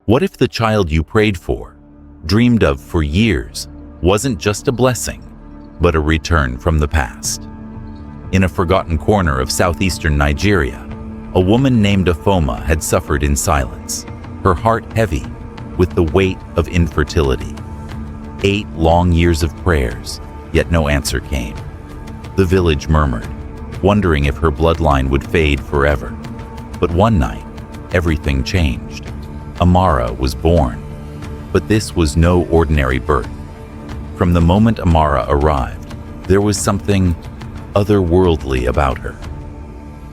What if the child you prayed for, dreamed of for years, wasn't just a blessing, but a return from the past? In a forgotten corner of southeastern Nigeria, a woman named Afoma had suffered in silence, her heart heavy with the weight of infertility. 8 long years of prayers, yet no answer came. The village murmured, wondering if her bloodline would fade forever. But one night, everything changed. Amara was born, but this was no ordinary birth. From the moment Amara arrived, there was something otherworldly about her.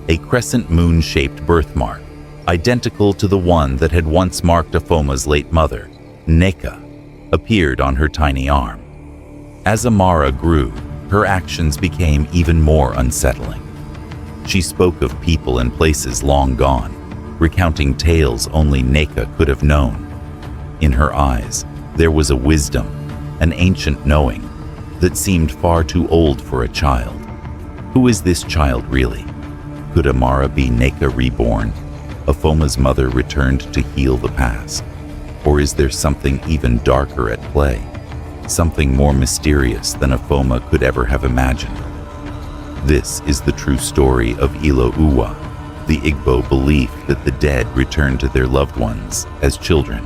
A crescent moon-shaped birthmark, identical to the one that had once marked Afoma's late mother, Nneka, appeared on her tiny arm. As Amara grew, her actions became even more unsettling. She spoke of people and places long gone, recounting tales only Nneka could have known. In her eyes, there was a wisdom, an ancient knowing, that seemed far too old for a child. Who is this child really? Could Amara be Nneka reborn? Afoma's mother returned to heal the past? Or is there something even darker at play? Something more mysterious than Afoma could ever have imagined? This is the true story of Ilo Uwa, the Igbo belief that the dead return to their loved ones as children.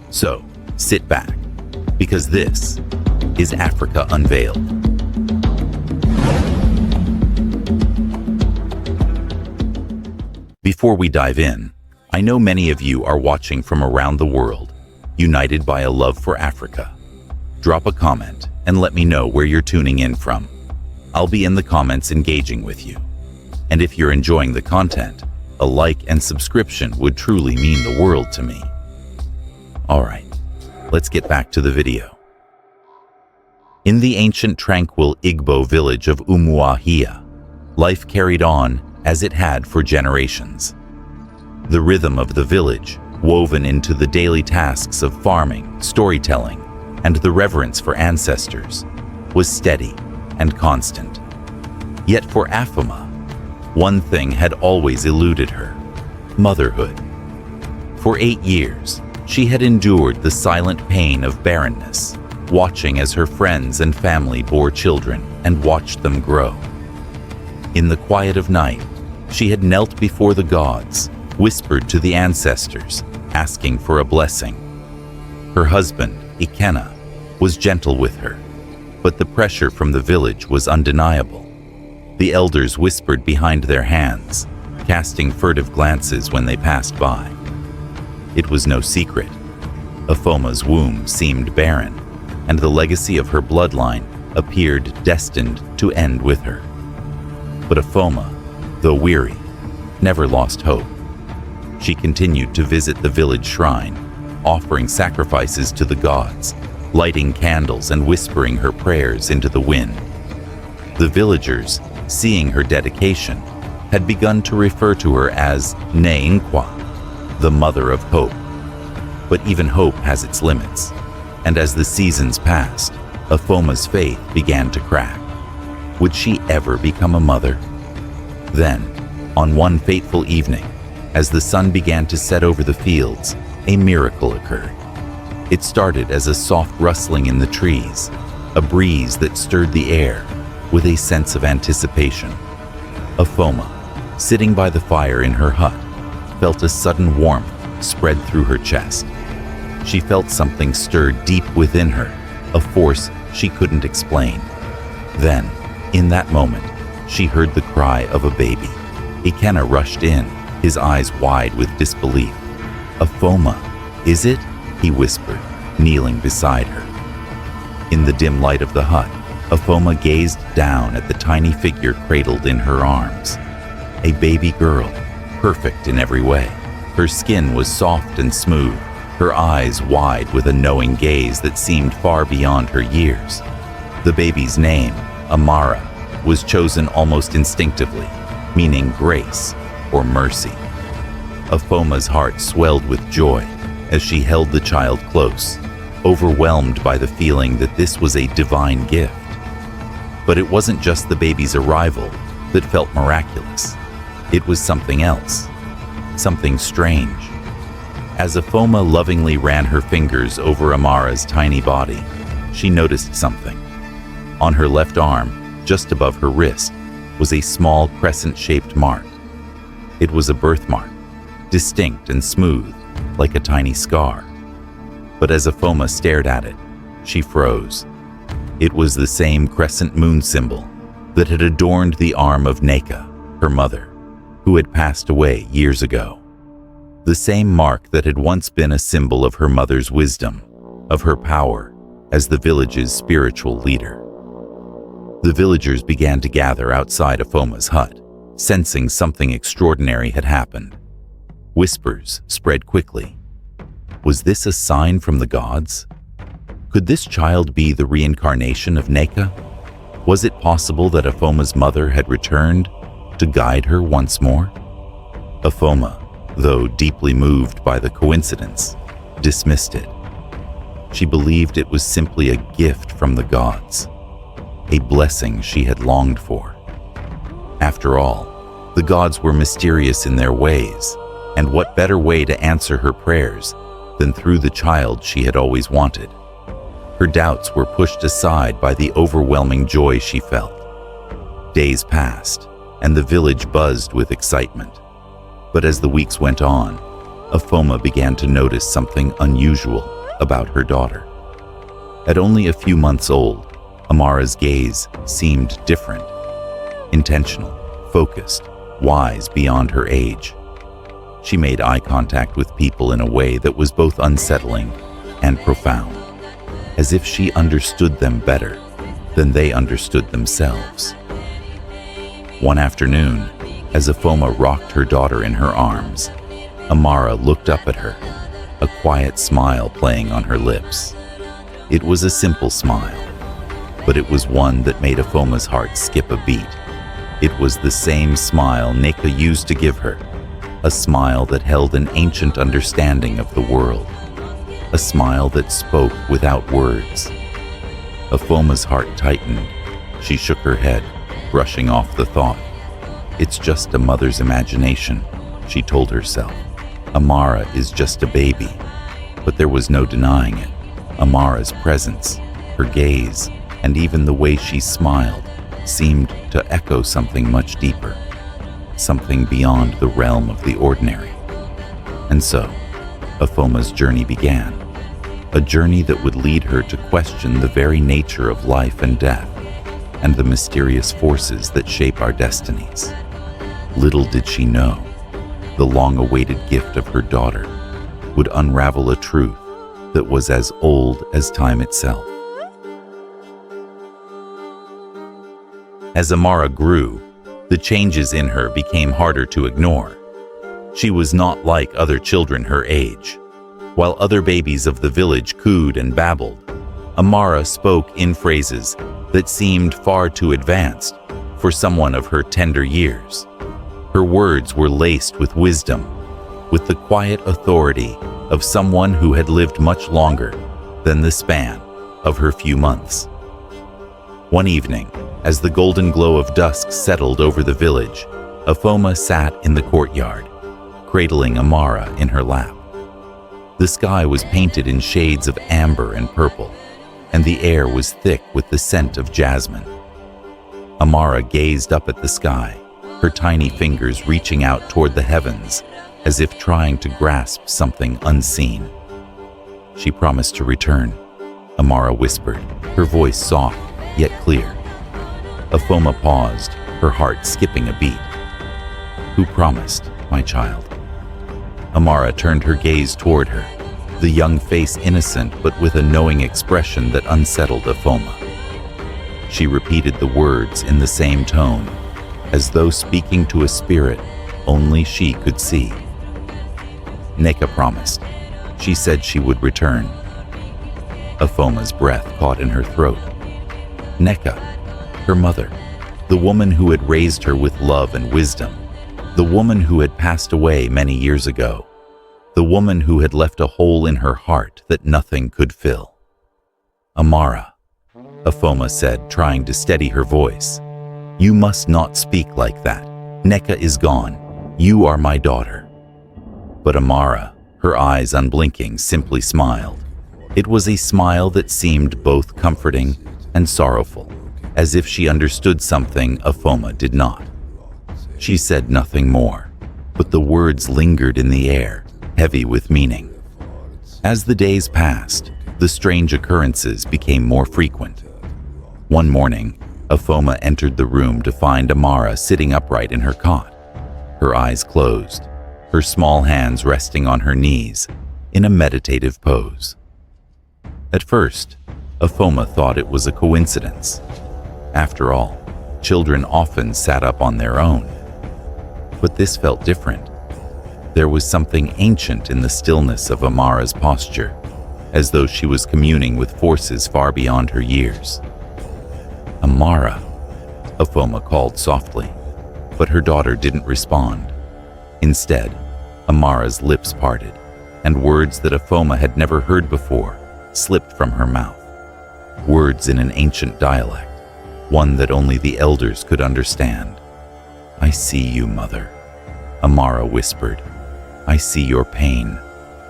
So, sit back, because this is Africa Unveiled. Before we dive in, I know many of you are watching from around the world, united by a love for Africa. Drop a comment and let me know where you're tuning in from. I'll be in the comments engaging with you. And if you're enjoying the content, a like and subscription would truly mean the world to me. All right, let's get back to the video. In the ancient tranquil Igbo village of Umuahia, life carried on as it had for generations. The rhythm of the village, woven into the daily tasks of farming, storytelling, and the reverence for ancestors, was steady and constant. Yet for Afoma, one thing had always eluded her: motherhood. For 8 years, she had endured the silent pain of barrenness, watching as her friends and family bore children and watched them grow. In the quiet of night, she had knelt before the gods, whispered to the ancestors, asking for a blessing. Her husband, Ikenna, was gentle with her, but the pressure from the village was undeniable. The elders whispered behind their hands, casting furtive glances when they passed by. It was no secret. Afoma's womb seemed barren, and the legacy of her bloodline appeared destined to end with her. But Afoma, though weary, never lost hope. She continued to visit the village shrine, offering sacrifices to the gods, lighting candles and whispering her prayers into the wind. The villagers, seeing her dedication, had begun to refer to her as Nneka, the mother of hope. But even hope has its limits, and as the seasons passed, Afoma's faith began to crack. Would she ever become a mother? Then, on one fateful evening, as the sun began to set over the fields, a miracle occurred. It started as a soft rustling in the trees, a breeze that stirred the air with a sense of anticipation. Afoma, sitting by the fire in her hut, felt a sudden warmth spread through her chest. She felt something stir deep within her, a force she couldn't explain. Then, in that moment, she heard the cry of a baby. Ikenna rushed in, his eyes wide with disbelief. "Afoma, is it?" he whispered, kneeling beside her. In the dim light of the hut, Afoma gazed down at the tiny figure cradled in her arms. A baby girl, perfect in every way. Her skin was soft and smooth, her eyes wide with a knowing gaze that seemed far beyond her years. The baby's name, Amara, was chosen almost instinctively, meaning grace or mercy. Afoma's heart swelled with joy as she held the child close, overwhelmed by the feeling that this was a divine gift. But it wasn't just the baby's arrival that felt miraculous. It was something else. something strange. As Afoma lovingly ran her fingers over Amara's tiny body, she noticed something. On her left arm, just above her wrist, was a small crescent-shaped mark. It was a birthmark, distinct and smooth, like a tiny scar. But as Afoma stared at it, she froze. It was the same crescent moon symbol that had adorned the arm of Nneka, her mother, who had passed away years ago. The same mark that had once been a symbol of her mother's wisdom, of her power as the village's spiritual leader. The villagers began to gather outside Afoma's hut, sensing something extraordinary had happened. Whispers spread quickly. Was this a sign from the gods? Could this child be the reincarnation of Nneka? Was it possible that Afoma's mother had returned to guide her once more? Afoma, though deeply moved by the coincidence, dismissed it. She believed it was simply a gift from the gods, a blessing she had longed for. After all, the gods were mysterious in their ways, and what better way to answer her prayers than through the child she had always wanted? Her doubts were pushed aside by the overwhelming joy she felt. Days passed, and the village buzzed with excitement. But as the weeks went on, Afoma began to notice something unusual about her daughter. At only a few months old, Amara's gaze seemed different, intentional, focused, wise beyond her age. She made eye contact with people in a way that was both unsettling and profound, as if she understood them better than they understood themselves. One afternoon, as Afoma rocked her daughter in her arms, Amara looked up at her, a quiet smile playing on her lips. It was a simple smile, but it was one that made Afoma's heart skip a beat. It was the same smile Nneka used to give her, a smile that held an ancient understanding of the world, a smile that spoke without words. Afoma's heart tightened. She shook her head, brushing off the thought. It's just a mother's imagination, she told herself. Amara is just a baby. But there was no denying it. Amara's presence, her gaze, and even the way she smiled seemed to echo something much deeper, something beyond the realm of the ordinary. And so, Afoma's journey began, a journey that would lead her to question the very nature of life and death, and the mysterious forces that shape our destinies. Little did she know, the long-awaited gift of her daughter would unravel a truth that was as old as time itself. As Amara grew, the changes in her became harder to ignore. She was not like other children her age. While other babies of the village cooed and babbled, Amara spoke in phrases that seemed far too advanced for someone of her tender years. Her words were laced with wisdom, with the quiet authority of someone who had lived much longer than the span of her few months. One evening, as the golden glow of dusk settled over the village, Afoma sat in the courtyard, cradling Amara in her lap. The sky was painted in shades of amber and purple, and the air was thick with the scent of jasmine. Amara gazed up at the sky, her tiny fingers reaching out toward the heavens, as if trying to grasp something unseen. She promised to return, Amara whispered, her voice soft yet clear. Afoma paused, her heart skipping a beat. Who promised, my child? Amara turned her gaze toward her, the young face innocent but with a knowing expression that unsettled Afoma. She repeated the words in the same tone, as though speaking to a spirit only she could see. Nneka promised. She said she would return. Afoma's breath caught in her throat. Nneka, her mother, the woman who had raised her with love and wisdom, the woman who had passed away many years ago, the woman who had left a hole in her heart that nothing could fill. Amara, Afoma said, trying to steady her voice. You must not speak like that. Nneka is gone. You are my daughter. But Amara, her eyes unblinking, simply smiled. It was a smile that seemed both comforting and sorrowful, as if she understood something Afoma did not. She said nothing more, but the words lingered in the air, heavy with meaning. As the days passed, the strange occurrences became more frequent. One morning, Afoma entered the room to find Amara sitting upright in her cot, her eyes closed, her small hands resting on her knees in a meditative pose. At first, Afoma thought it was a coincidence. After all, children often sat up on their own. But this felt different. There was something ancient in the stillness of Amara's posture, as though she was communing with forces far beyond her years. "Amara," Afoma called softly, but her daughter didn't respond. Instead, Amara's lips parted, and words that Afoma had never heard before slipped from her mouth. Words in an ancient dialect, one that only the elders could understand. "I see you, mother," Amara whispered. "I see your pain.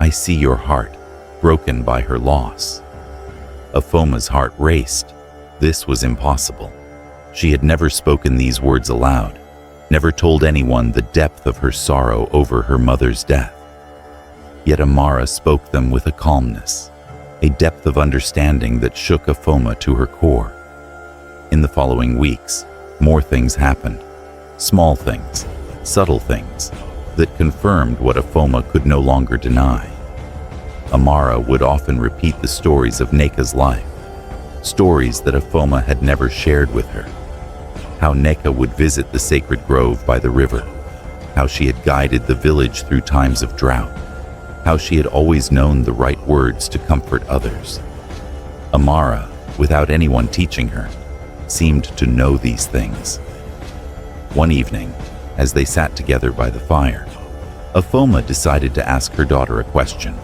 I see your heart, broken by her loss." Afoma's heart raced. This was impossible. She had never spoken these words aloud, never told anyone the depth of her sorrow over her mother's death. Yet Amara spoke them with a calmness, a depth of understanding that shook Afoma to her core. In the following weeks, more things happened. Small things, subtle things, that confirmed what Afoma could no longer deny. Amara would often repeat the stories of Nneka's life, stories that Afoma had never shared with her. How Nneka would visit the sacred grove by the river, how she had guided the village through times of drought, how she had always known the right words to comfort others. Amara, without anyone teaching her, seemed to know these things. One evening, as they sat together by the fire, Afoma decided to ask her daughter a question.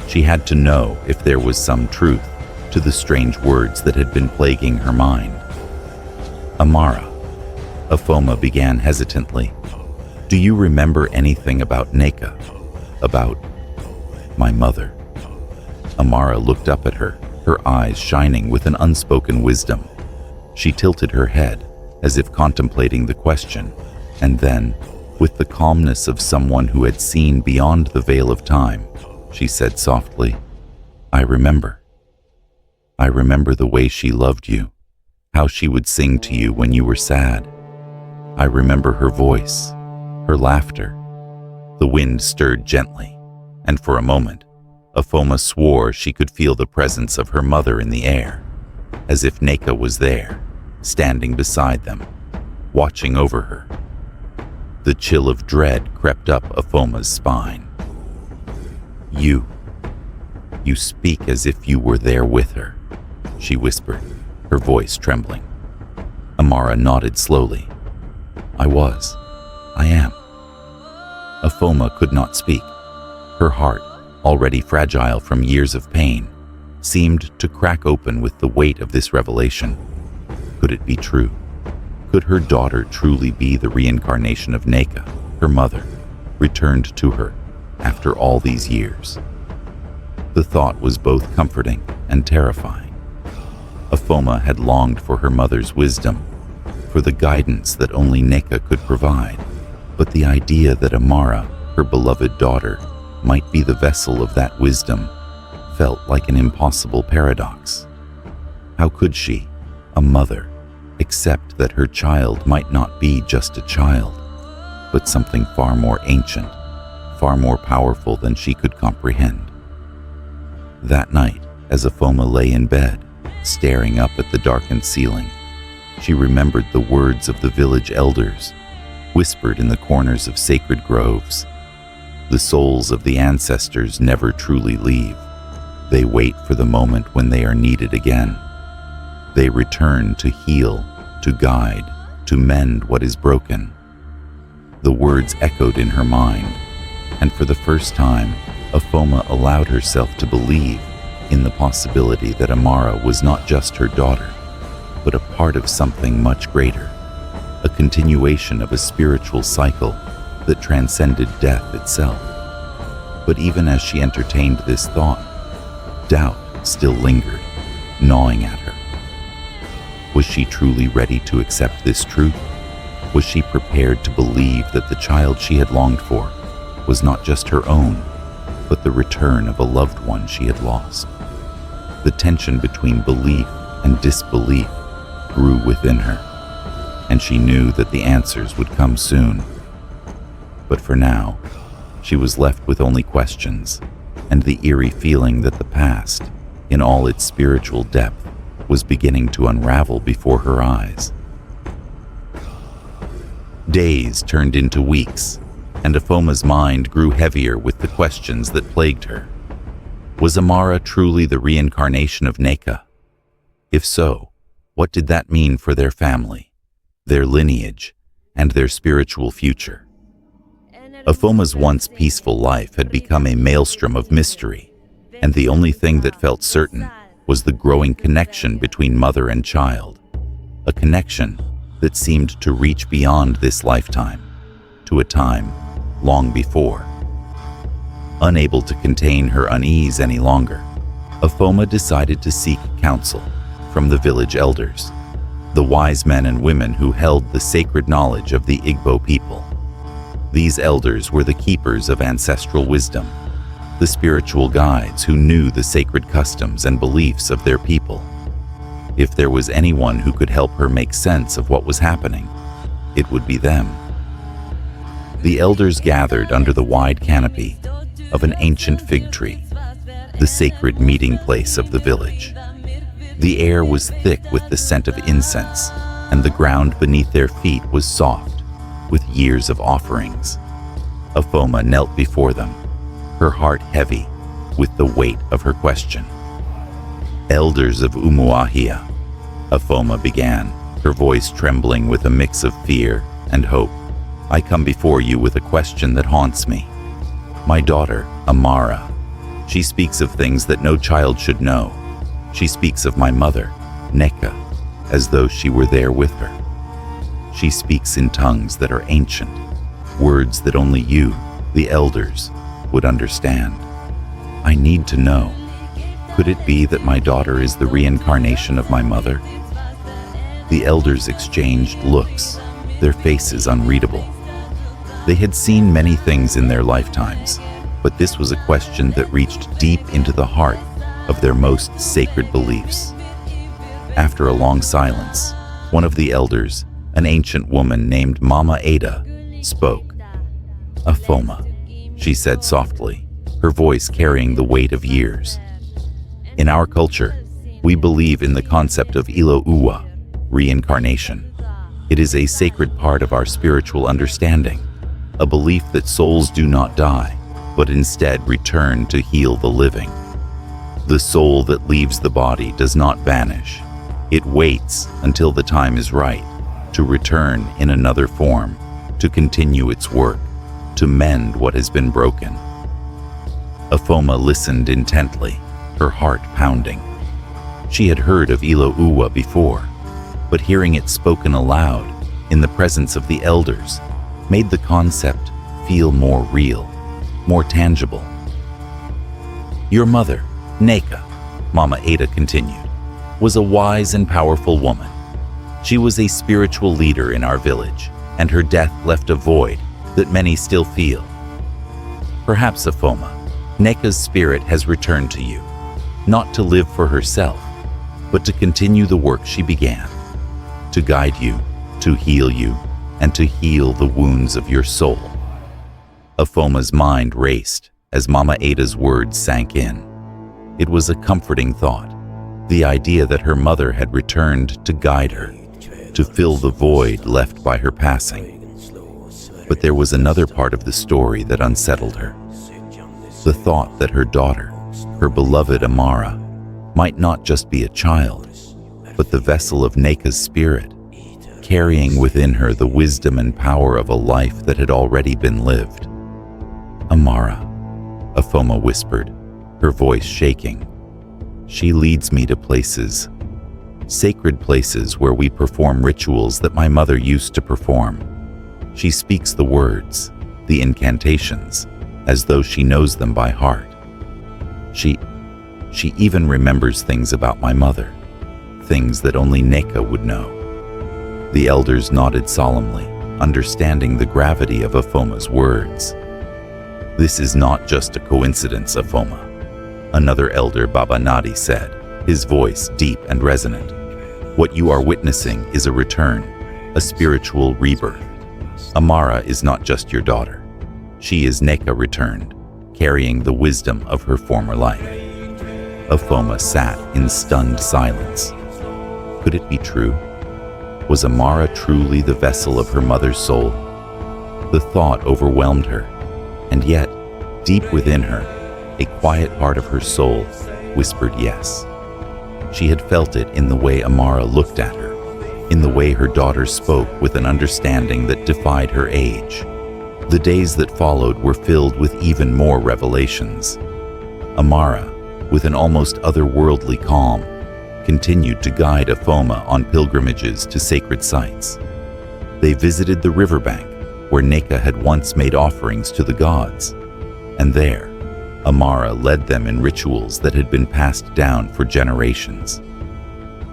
She had to know if there was some truth to the strange words that had been plaguing her mind. "Amara," Afoma began hesitantly, "do you remember anything about Nneka? About my mother?" Amara looked up at her, her eyes shining with an unspoken wisdom. She tilted her head, as if contemplating the question, and then, with the calmness of someone who had seen beyond the veil of time, she said softly, "I remember. I remember the way she loved you, how she would sing to you when you were sad. I remember her voice, her laughter." The wind stirred gently, and for a moment, Afoma swore she could feel the presence of her mother in the air, as if Nneka was there, standing beside them, watching over her. The chill of dread crept up Afoma's spine. You speak as if you were there with her," she whispered, her voice trembling. Amara nodded slowly. "I am." Afoma could not speak. Her heart, already fragile from years of pain, seemed to crack open with the weight of this revelation. Could it be true? Could her daughter truly be the reincarnation of Nneka, her mother, returned to her after all these years? The thought was both comforting and terrifying. Afoma had longed for her mother's wisdom, for the guidance that only Nneka could provide, but the idea that Amara, her beloved daughter, might be the vessel of that wisdom felt like an impossible paradox. How could she, a mother, accept that her child might not be just a child, but something far more ancient, far more powerful than she could comprehend? That night, as Afoma lay in bed, staring up at the darkened ceiling, she remembered the words of the village elders, whispered in the corners of sacred groves. The souls of the ancestors never truly leave. They wait for the moment when they are needed again. They return to heal, to guide, to mend what is broken. The words echoed in her mind, and for the first time, Afoma allowed herself to believe in the possibility that Amara was not just her daughter, but a part of something much greater, a continuation of a spiritual cycle that transcended death itself. But even as she entertained this thought, doubt still lingered, gnawing at her. Was she truly ready to accept this truth? Was she prepared to believe that the child she had longed for was not just her own, but the return of a loved one she had lost? The tension between belief and disbelief grew within her, and she knew that the answers would come soon. But for now, she was left with only questions and the eerie feeling that the past, in all its spiritual depth, was beginning to unravel before her eyes. Days turned into weeks, and Afoma's mind grew heavier with the questions that plagued her. Was Amara truly the reincarnation of Nneka? If so, what did that mean for their family, their lineage, and their spiritual future? Afoma's once peaceful life had become a maelstrom of mystery, and the only thing that felt certain was the growing connection between mother and child, a connection that seemed to reach beyond this lifetime, to a time long before. Unable to contain her unease any longer, Afoma decided to seek counsel from the village elders, the wise men and women who held the sacred knowledge of the Igbo people. These elders were the keepers of ancestral wisdom, the spiritual guides who knew the sacred customs and beliefs of their people. If there was anyone who could help her make sense of what was happening, it would be them. The elders gathered under the wide canopy of an ancient fig tree, the sacred meeting place of the village. The air was thick with the scent of incense, and the ground beneath their feet was soft with years of offerings. Afoma knelt before them, her heart heavy with the weight of her question. Elders of Umuahia, Afoma began, her voice trembling with a mix of fear and hope. I come before you with a question that haunts me. My daughter, Amara, she speaks of things that no child should know. She speaks of my mother, Nneka, as though she were there with her. She speaks in tongues that are ancient, words that only you, the elders, would understand. I need to know, could it be that my daughter is the reincarnation of my mother? The elders exchanged looks, their faces unreadable. They had seen many things in their lifetimes, but this was a question that reached deep into the heart of their most sacred beliefs. After a long silence, one of the elders, an ancient woman named Mama Ada, spoke. Afoma, she said softly, her voice carrying the weight of years. In our culture, we believe in the concept of Ilo Uwa, reincarnation. It is a sacred part of our spiritual understanding, a belief that souls do not die, but instead return to heal the living. The soul that leaves the body does not vanish. It waits until the time is right to return in another form, to continue its work, to mend what has been broken. Afoma listened intently, her heart pounding. She had heard of Ilo Uwa before, but hearing it spoken aloud in the presence of the elders made the concept feel more real, more tangible. Your mother, Nneka, Mama Ada continued, was a wise and powerful woman. She was a spiritual leader in our village, and her death left a void that many still feel. Perhaps, Afoma, Nneka's spirit has returned to you, not to live for herself, but to continue the work she began, to guide you, to heal you, and to heal the wounds of your soul. Afoma's mind raced as Mama Ada's words sank in. It was a comforting thought, the idea that her mother had returned to guide her, to fill the void left by her passing. But there was another part of the story that unsettled her. The thought that her daughter, her beloved Amara, might not just be a child, but the vessel of Nneka's spirit, carrying within her the wisdom and power of a life that had already been lived. Amara, Afoma whispered, her voice shaking. She leads me to places, sacred places where we perform rituals that my mother used to perform. She speaks the words, the incantations, as though she knows them by heart. She even remembers things about my mother, things that only Nneka would know. The elders nodded solemnly, understanding the gravity of Afoma's words. This is not just a coincidence, Afoma, another elder, Baba Nadi, said, his voice deep and resonant. What you are witnessing is a return, a spiritual rebirth. Amara is not just your daughter. She is Nneka returned, carrying the wisdom of her former life. Afoma sat in stunned silence. Could it be true? Was Amara truly the vessel of her mother's soul? The thought overwhelmed her, and yet, deep within her, a quiet part of her soul whispered yes. She had felt it in the way Amara looked at her, in the way her daughter spoke with an understanding that defied her age. The days that followed were filled with even more revelations. Amara, with an almost otherworldly calm, continued to guide Afoma on pilgrimages to sacred sites. They visited the riverbank, where Nneka had once made offerings to the gods, and there, Amara led them in rituals that had been passed down for generations.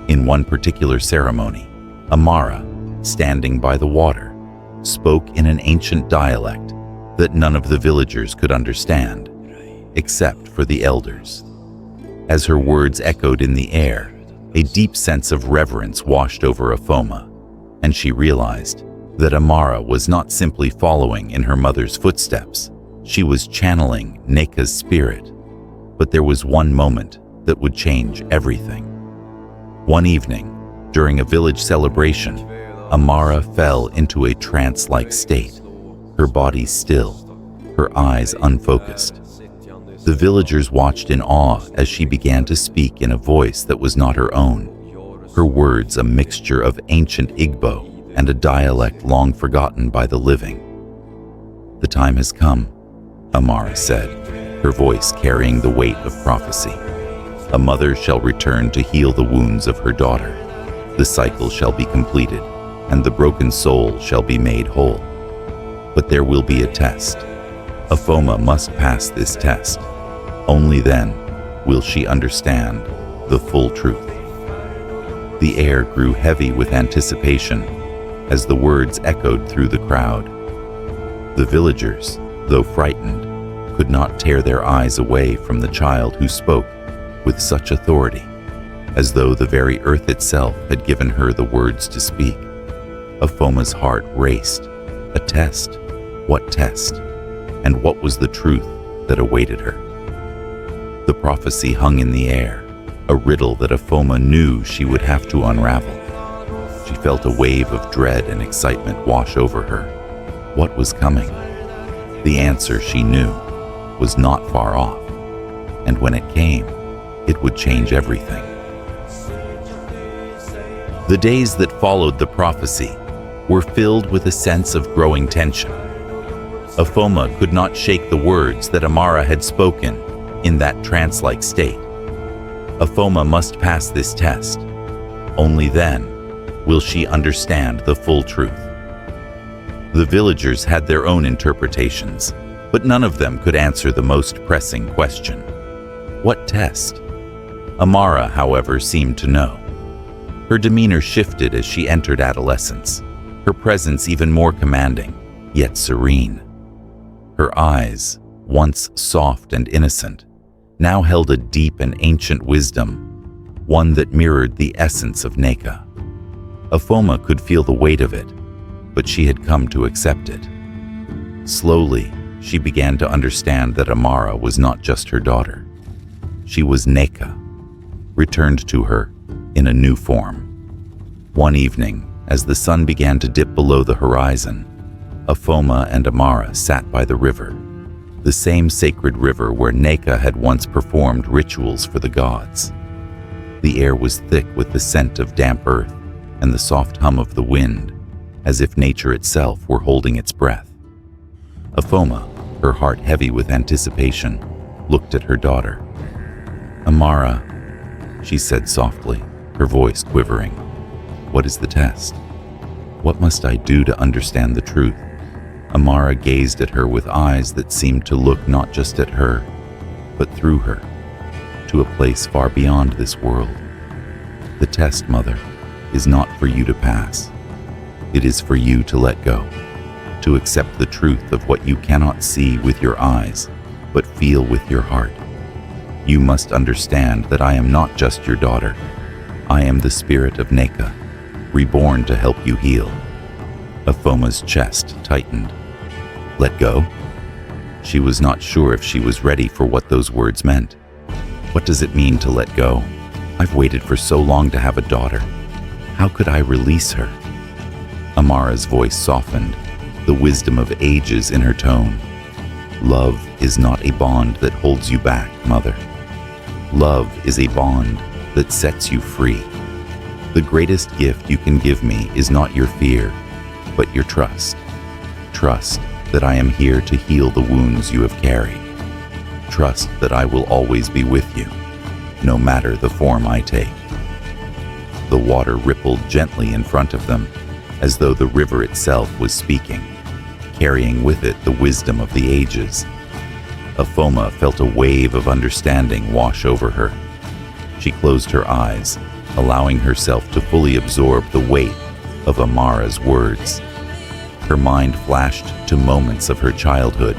In one particular ceremony, Amara, standing by the water, spoke in an ancient dialect that none of the villagers could understand, except for the elders. As her words echoed in the air, a deep sense of reverence washed over Afoma, and she realized that Amara was not simply following in her mother's footsteps. She was channeling Nneka's spirit. But there was one moment that would change everything. One evening, during a village celebration, Amara fell into a trance-like state, her body still, her eyes unfocused. The villagers watched in awe as she began to speak in a voice that was not her own, her words a mixture of ancient Igbo and a dialect long forgotten by the living. "The time has come," Amara said, her voice carrying the weight of prophecy. "A mother shall return to heal the wounds of her daughter. The cycle shall be completed, and the broken soul shall be made whole. But there will be a test. Afoma must pass this test. Only then will she understand the full truth." The air grew heavy with anticipation as the words echoed through the crowd. The villagers, though frightened, could not tear their eyes away from the child who spoke with such authority, as though the very earth itself had given her the words to speak. Afoma's heart raced. A test? What test? And what was the truth that awaited her? The prophecy hung in the air, a riddle that Afoma knew she would have to unravel. She felt a wave of dread and excitement wash over her. What was coming? The answer, she knew, was not far off, and when it came, it would change everything. The days that followed the prophecy were filled with a sense of growing tension. Afoma could not shake the words that Amara had spoken in that trance-like state. Afoma must pass this test. Only then will she understand the full truth. The villagers had their own interpretations, but none of them could answer the most pressing question. What test? Amara, however, seemed to know. Her demeanor shifted as she entered adolescence, her presence even more commanding, yet serene. Her eyes, once soft and innocent, now held a deep and ancient wisdom, one that mirrored the essence of Nneka. Afoma could feel the weight of it, but she had come to accept it. Slowly, she began to understand that Amara was not just her daughter. She was Nneka, returned to her in a new form. One evening, as the sun began to dip below the horizon, Afoma and Amara sat by the river, the same sacred river where Nneka had once performed rituals for the gods. The air was thick with the scent of damp earth and the soft hum of the wind, as if nature itself were holding its breath. Afoma, her heart heavy with anticipation, looked at her daughter. "Amara," she said softly, her voice quivering, "what is the test? What must I do to understand the truth?" Amara gazed at her with eyes that seemed to look not just at her, but through her, to a place far beyond this world. The test, Mother, is not for you to pass. It is for you to let go, to accept the truth of what you cannot see with your eyes, but feel with your heart. You must understand that I am not just your daughter. I am the spirit of Nneka, reborn to help you heal. Afoma's chest tightened. Let go? She was not sure if she was ready for what those words meant. What does it mean to let go? I've waited for so long to have a daughter. How could I release her? Amara's voice softened, the wisdom of ages in her tone. Love is not a bond that holds you back, Mother. Love is a bond that sets you free. The greatest gift you can give me is not your fear, but your trust. Trust that I am here to heal the wounds you have carried. Trust that I will always be with you, no matter the form I take. The water rippled gently in front of them, as though the river itself was speaking, carrying with it the wisdom of the ages. Afoma felt a wave of understanding wash over her. She closed her eyes, allowing herself to fully absorb the weight of Amara's words. Her mind flashed to moments of her childhood,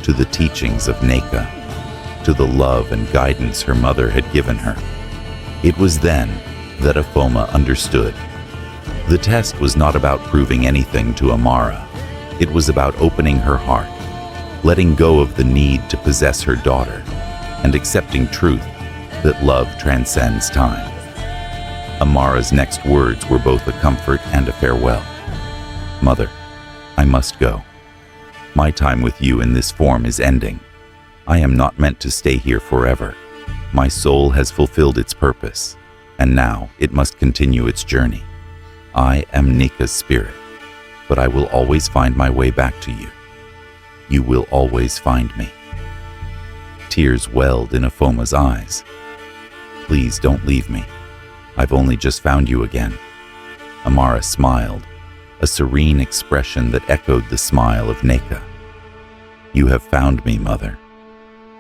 to the teachings of Nneka, to the love and guidance her mother had given her. It was then that Afoma understood. The test was not about proving anything to Amara. It was about opening her heart, letting go of the need to possess her daughter, and accepting truth that love transcends time. Amara's next words were both a comfort and a farewell. Mother, I must go. My time with you in this form is ending. I am not meant to stay here forever. My soul has fulfilled its purpose, and now it must continue its journey. I am Nneka's spirit, but I will always find my way back to you. You will always find me. Tears welled in Afoma's eyes. Please don't leave me. I've only just found you again. Amara smiled, a serene expression that echoed the smile of Nneka. You have found me, Mother,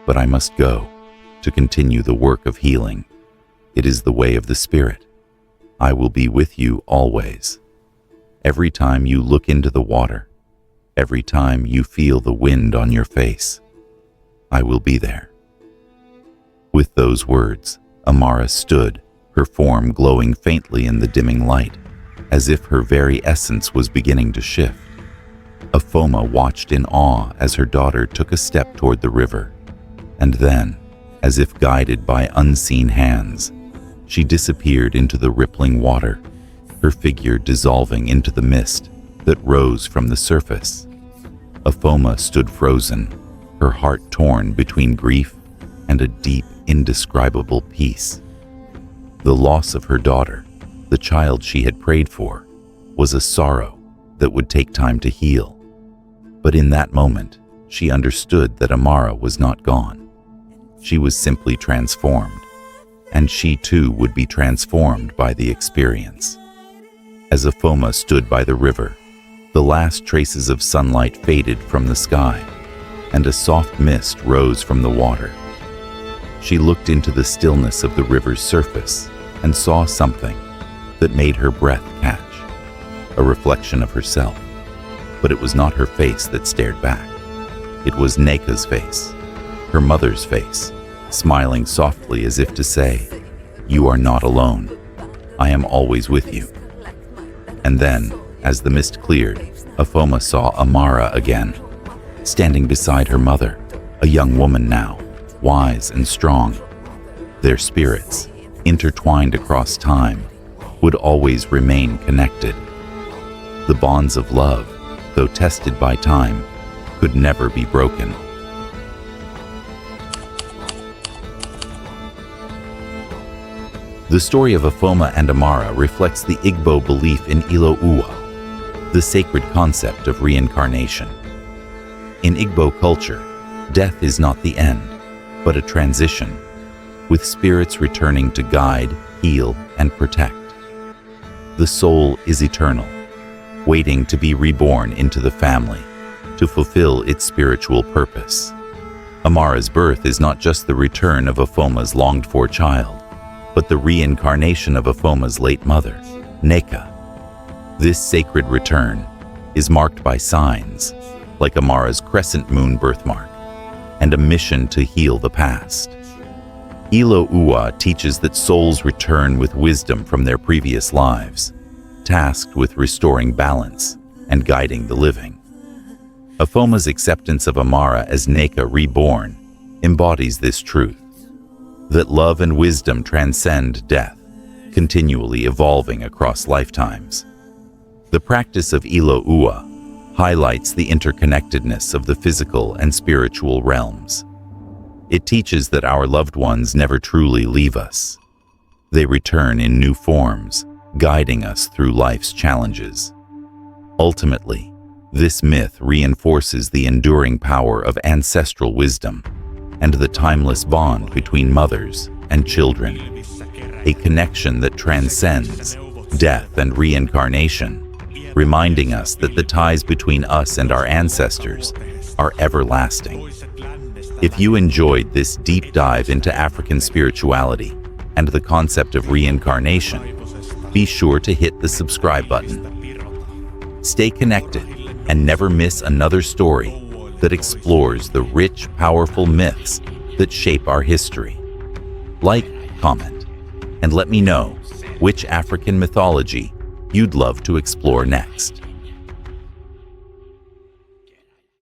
but I must go to continue the work of healing. It is the way of the Spirit. I will be with you always. Every time you look into the water, every time you feel the wind on your face, I will be there. With those words, Amara stood, her form glowing faintly in the dimming light, as if her very essence was beginning to shift. Afoma watched in awe as her daughter took a step toward the river, and then, as if guided by unseen hands, she disappeared into the rippling water, her figure dissolving into the mist that rose from the surface. Afoma stood frozen, her heart torn between grief and a deep, indescribable peace. The loss of her daughter, the child she had prayed for, was a sorrow that would take time to heal. But in that moment, she understood that Amara was not gone. She was simply transformed, and she too would be transformed by the experience. As Afoma stood by the river, the last traces of sunlight faded from the sky, and a soft mist rose from the water. She looked into the stillness of the river's surface and saw something that made her breath catch, a reflection of herself. But it was not her face that stared back. It was Nneka's face, her mother's face, smiling softly as if to say, "You are not alone. I am always with you." And then, as the mist cleared, Afoma saw Amara again, standing beside her mother, a young woman now, wise and strong. Their spirits, intertwined across time, would always remain connected. The bonds of love, though tested by time, could never be broken. The story of Afoma and Amara reflects the Igbo belief in Ilo Uwa, the sacred concept of reincarnation. In Igbo culture, death is not the end, but a transition, with spirits returning to guide, heal, and protect. The soul is eternal, waiting to be reborn into the family, to fulfill its spiritual purpose. Amara's birth is not just the return of Afoma's longed-for child, but the reincarnation of Afoma's late mother, Nneka. This sacred return is marked by signs, like Amara's crescent moon birthmark, and a mission to heal the past. Ilo Uwa teaches that souls return with wisdom from their previous lives, tasked with restoring balance and guiding the living. Afoma's acceptance of Amara as Nneka reborn embodies this truth, that love and wisdom transcend death, continually evolving across lifetimes. The practice of Ilo Uwa highlights the interconnectedness of the physical and spiritual realms. It teaches that our loved ones never truly leave us. They return in new forms, guiding us through life's challenges. Ultimately, this myth reinforces the enduring power of ancestral wisdom and the timeless bond between mothers and children, a connection that transcends death and reincarnation, reminding us that the ties between us and our ancestors are everlasting. If you enjoyed this deep dive into African spirituality and the concept of reincarnation, be sure to hit the subscribe button. Stay connected and never miss another story that explores the rich, powerful myths that shape our history. Like, comment, and let me know which African mythology you'd love to explore next.